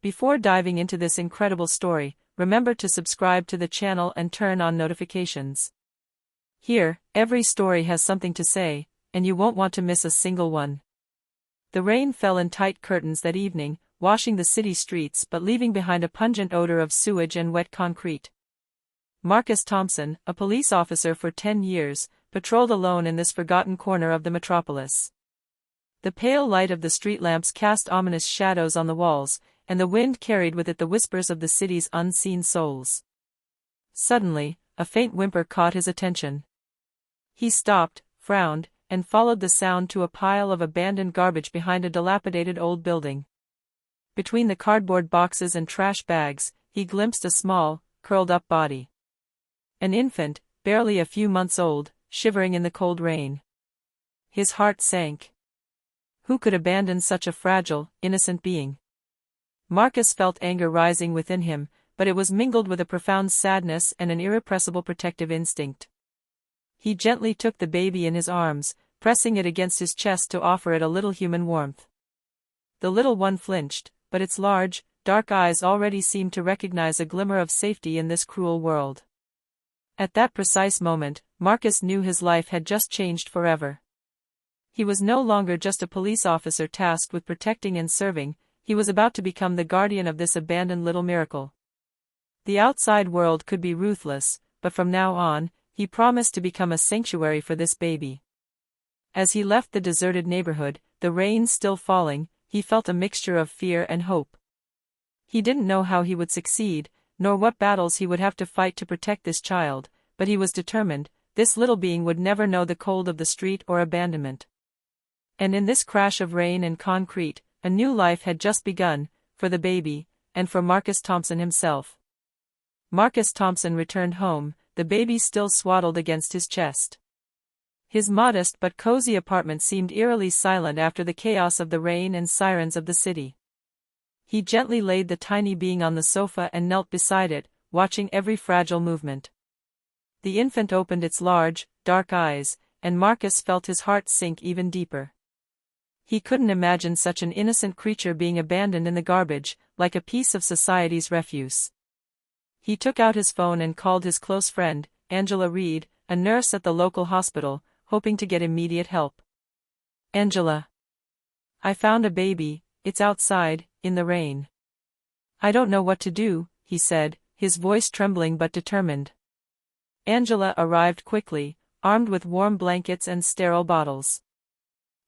Before diving into this incredible story, remember to subscribe to the channel and turn on notifications. Here, every story has something to say, and you won't want to miss a single one. The rain fell in tight curtains that evening, washing the city streets but leaving behind a pungent odor of sewage and wet concrete. Marcus Thompson, a police officer for 10 years, patrolled alone in this forgotten corner of the metropolis. The pale light of the street lamps cast ominous shadows on the walls, and the wind carried with it the whispers of the city's unseen souls. Suddenly, a faint whimper caught his attention. He stopped, frowned, and followed the sound to a pile of abandoned garbage behind a dilapidated old building. Between the cardboard boxes and trash bags, he glimpsed a small, curled-up body. An infant, barely a few months old, shivering in the cold rain. His heart sank. Who could abandon such a fragile, innocent being? Marcus felt anger rising within him, but it was mingled with a profound sadness and an irrepressible protective instinct. He gently took the baby in his arms, pressing it against his chest to offer it a little human warmth. The little one flinched, but its large, dark eyes already seemed to recognize a glimmer of safety in this cruel world. At that precise moment, Marcus knew his life had just changed forever. He was no longer just a police officer tasked with protecting and serving, he was about to become the guardian of this abandoned little miracle. The outside world could be ruthless, but from now on, he promised to become a sanctuary for this baby. As he left the deserted neighborhood, the rain still falling, he felt a mixture of fear and hope. He didn't know how he would succeed, nor what battles he would have to fight to protect this child, but he was determined, this little being would never know the cold of the street or abandonment. And in this crash of rain and concrete, a new life had just begun, for the baby, and for Marcus Thompson himself. Marcus Thompson returned home, the baby still swaddled against his chest. His modest but cozy apartment seemed eerily silent after the chaos of the rain and sirens of the city. He gently laid the tiny being on the sofa and knelt beside it, watching every fragile movement. The infant opened its large, dark eyes, and Marcus felt his heart sink even deeper. He couldn't imagine such an innocent creature being abandoned in the garbage, like a piece of society's refuse. He took out his phone and called his close friend, Angela Reed, a nurse at the local hospital, hoping to get immediate help. "Angela. I found a baby, it's outside, in the rain. I don't know what to do," he said, his voice trembling but determined. Angela arrived quickly, armed with warm blankets and sterile bottles.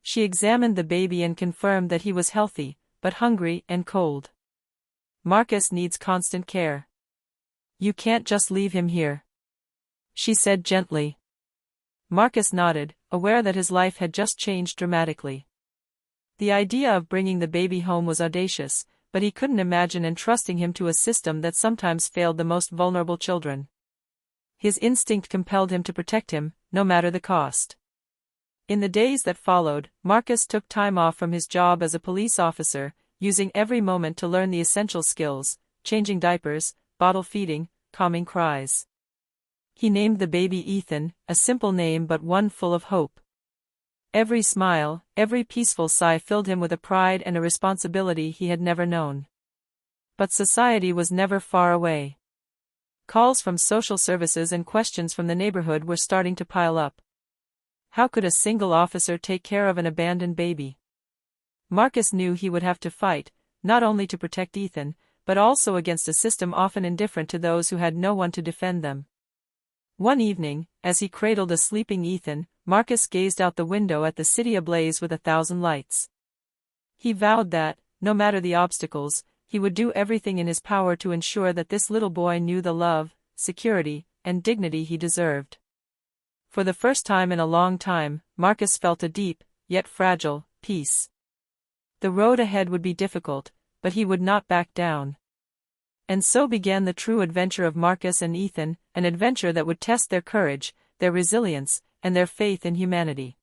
She examined the baby and confirmed that he was healthy, but hungry and cold. "Marcus needs constant care. You can't just leave him here," she said gently. Marcus nodded, aware that his life had just changed dramatically. The idea of bringing the baby home was audacious, but he couldn't imagine entrusting him to a system that sometimes failed the most vulnerable children. His instinct compelled him to protect him, no matter the cost. In the days that followed, Marcus took time off from his job as a police officer, using every moment to learn the essential skills: changing diapers, bottle feeding, calming cries. He named the baby Ethan, a simple name but one full of hope. Every smile, every peaceful sigh filled him with a pride and a responsibility he had never known. But society was never far away. Calls from social services and questions from the neighborhood were starting to pile up. How could a single officer take care of an abandoned baby? Marcus knew he would have to fight, not only to protect Ethan, but also against a system often indifferent to those who had no one to defend them. One evening, as he cradled a sleeping Ethan, Marcus gazed out the window at the city ablaze with 1,000 lights. He vowed that, no matter the obstacles, he would do everything in his power to ensure that this little boy knew the love, security, and dignity he deserved. For the first time in a long time, Marcus felt a deep, yet fragile, peace. The road ahead would be difficult, but he would not back down. And so began the true adventure of Marcus and Ethan, an adventure that would test their courage, their resilience, and their faith in humanity.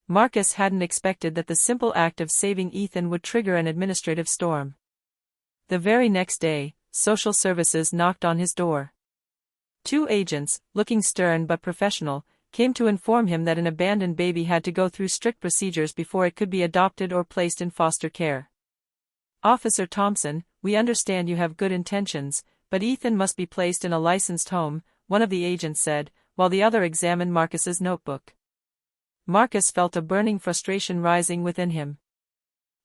Marcus hadn't expected that the simple act of saving Ethan would trigger an administrative storm. The very next day, social services knocked on his door. 2 agents, looking stern but professional, came to inform him that an abandoned baby had to go through strict procedures before it could be adopted or placed in foster care. Officer Thompson, "We understand you have good intentions, but Ethan must be placed in a licensed home," one of the agents said, while the other examined Marcus's notebook. Marcus felt a burning frustration rising within him.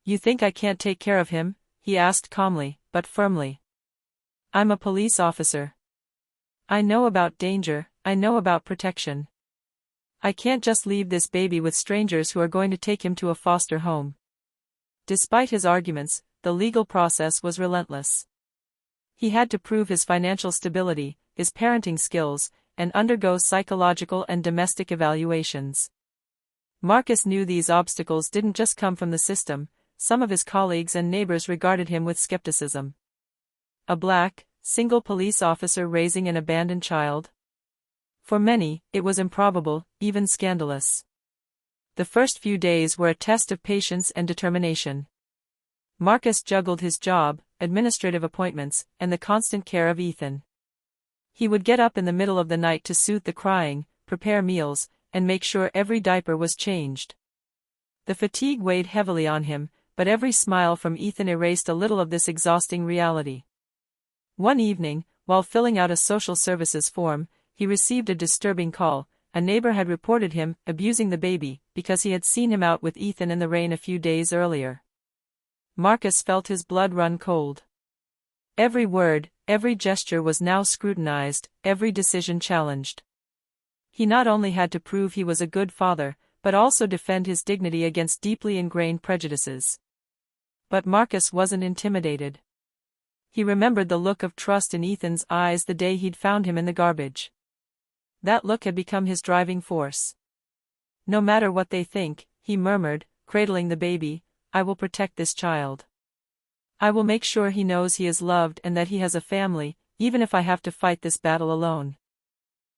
"You think I can't take care of him?" he asked calmly, but firmly. "I'm a police officer. I know about danger, I know about protection. I can't just leave this baby with strangers who are going to take him to a foster home." Despite his arguments, the legal process was relentless. He had to prove his financial stability, his parenting skills, and undergo psychological and domestic evaluations. Marcus knew these obstacles didn't just come from the system. Some of his colleagues and neighbors regarded him with skepticism. A black, single police officer raising an abandoned child? For many, it was improbable, even scandalous. The first few days were a test of patience and determination. Marcus juggled his job, administrative appointments, and the constant care of Ethan. He would get up in the middle of the night to soothe the crying, prepare meals, and make sure every diaper was changed. The fatigue weighed heavily on him, but every smile from Ethan erased a little of this exhausting reality. One evening, while filling out a social services form, he received a disturbing call. A neighbor had reported him abusing the baby because he had seen him out with Ethan in the rain a few days earlier. Marcus felt his blood run cold. Every word, every gesture was now scrutinized, every decision challenged. He not only had to prove he was a good father, but also defend his dignity against deeply ingrained prejudices. But Marcus wasn't intimidated. He remembered the look of trust in Ethan's eyes the day he'd found him in the garbage. That look had become his driving force. "No matter what they think," he murmured, cradling the baby, "I will protect this child. I will make sure he knows he is loved and that he has a family, even if I have to fight this battle alone."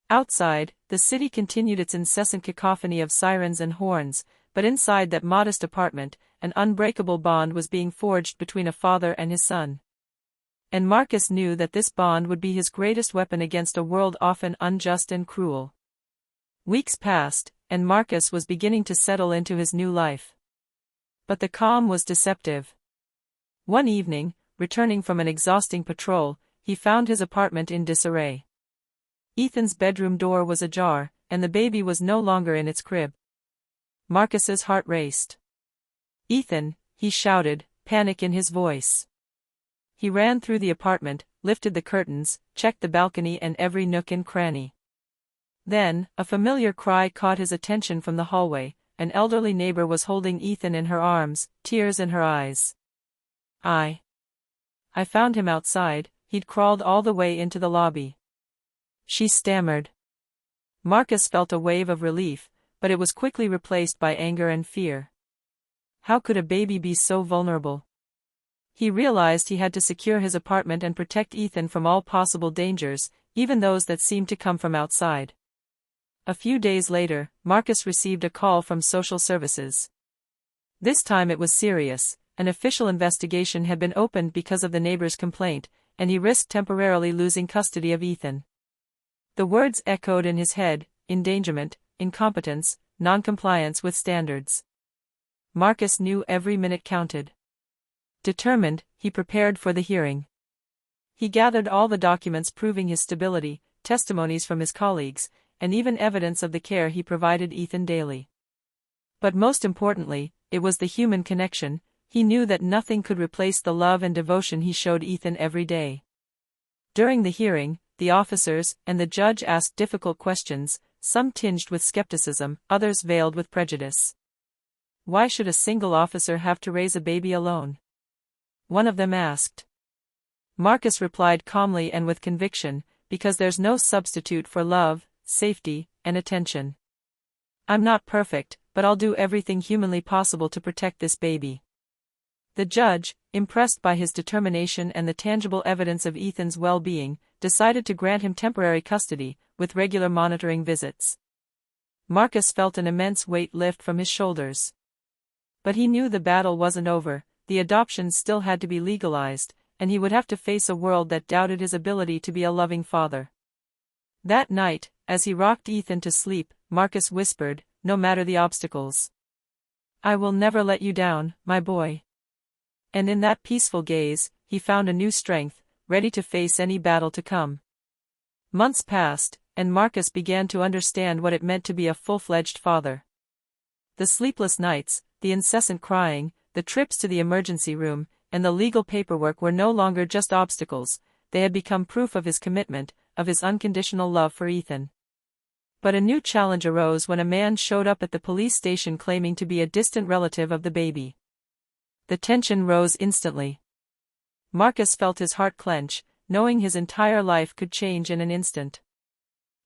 Outside, the city continued its incessant cacophony of sirens and horns, but inside that modest apartment, an unbreakable bond was being forged between a father and his son. And Marcus knew that this bond would be his greatest weapon against a world often unjust and cruel. Weeks passed, and Marcus was beginning to settle into his new life. But the calm was deceptive. One evening, returning from an exhausting patrol, he found his apartment in disarray. Ethan's bedroom door was ajar, and the baby was no longer in its crib. Marcus's heart raced. "Ethan," he shouted, panic in his voice. He ran through the apartment, lifted the curtains, checked the balcony and every nook and cranny. Then, a familiar cry caught his attention from the hallway. An elderly neighbor was holding Ethan in her arms, tears in her eyes. I found him outside, he'd crawled all the way into the lobby," she stammered. Marcus felt a wave of relief, but it was quickly replaced by anger and fear. How could a baby be so vulnerable? He realized he had to secure his apartment and protect Ethan from all possible dangers, even those that seemed to come from outside. A few days later, Marcus received a call from social services. This time it was serious. An official investigation had been opened because of the neighbor's complaint, and he risked temporarily losing custody of Ethan. The words echoed in his head: endangerment, incompetence, non-compliance with standards. Marcus knew every minute counted. Determined, he prepared for the hearing. He gathered all the documents proving his stability, testimonies from his colleagues, and even evidence of the care he provided Ethan daily. But most importantly, it was the human connection. He knew that nothing could replace the love and devotion he showed Ethan every day. During the hearing, the officers and the judge asked difficult questions, some tinged with skepticism, others veiled with prejudice. Why should a single officer have to raise a baby alone? One of them asked. Marcus replied calmly and with conviction, because there's no substitute for love, safety, and attention. I'm not perfect, but I'll do everything humanly possible to protect this baby. The judge, impressed by his determination and the tangible evidence of Ethan's well-being, decided to grant him temporary custody, with regular monitoring visits. Marcus felt an immense weight lift from his shoulders. But he knew the battle wasn't over. The adoption still had to be legalized, and he would have to face a world that doubted his ability to be a loving father. That night, as he rocked Ethan to sleep, Marcus whispered, "No matter the obstacles, I will never let you down, my boy." And in that peaceful gaze, he found a new strength, ready to face any battle to come. Months passed, and Marcus began to understand what it meant to be a full-fledged father. The sleepless nights, the incessant crying, the trips to the emergency room, and the legal paperwork were no longer just obstacles, they had become proof of his commitment, of his unconditional love for Ethan. But a new challenge arose when a man showed up at the police station claiming to be a distant relative of the baby. The tension rose instantly. Marcus felt his heart clench, knowing his entire life could change in an instant.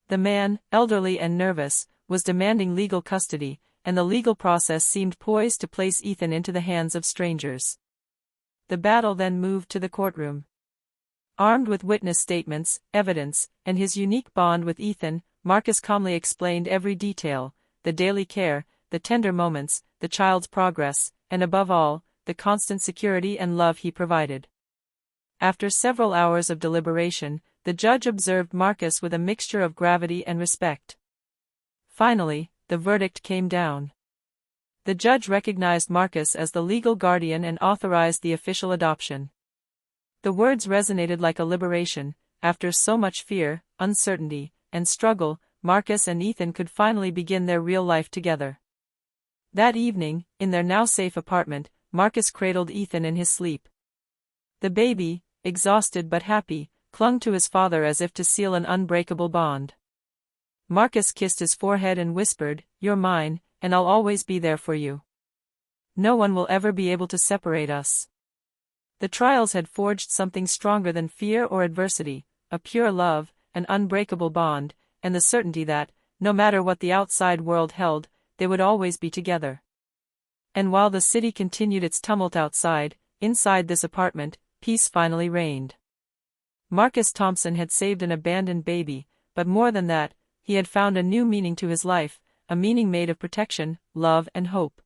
The man, elderly and nervous, was demanding legal custody, and the legal process seemed poised to place Ethan into the hands of strangers. The battle then moved to the courtroom. Armed with witness statements, evidence, and his unique bond with Ethan, Marcus calmly explained every detail, the daily care, the tender moments, the child's progress, and above all, the constant security and love he provided. After several hours of deliberation, the judge observed Marcus with a mixture of gravity and respect. Finally, the verdict came down. The judge recognized Marcus as the legal guardian and authorized the official adoption. The words resonated like a liberation. After so much fear, uncertainty, and struggle, Marcus and Ethan could finally begin their real life together. That evening, in their now safe apartment, Marcus cradled Ethan in his sleep. The baby, exhausted but happy, clung to his father as if to seal an unbreakable bond. Marcus kissed his forehead and whispered, "You're mine, and I'll always be there for you. No one will ever be able to separate us." The trials had forged something stronger than fear or adversity, a pure love, an unbreakable bond, and the certainty that, no matter what the outside world held, they would always be together. And while the city continued its tumult outside, inside this apartment, peace finally reigned. Marcus Thompson had saved an abandoned baby, but more than that, he had found a new meaning to his life, a meaning made of protection, love and hope.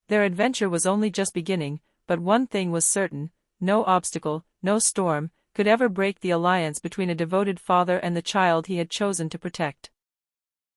Their adventure was only just beginning, but one thing was certain: no obstacle, no storm, could ever break the alliance between a devoted father and the child he had chosen to protect.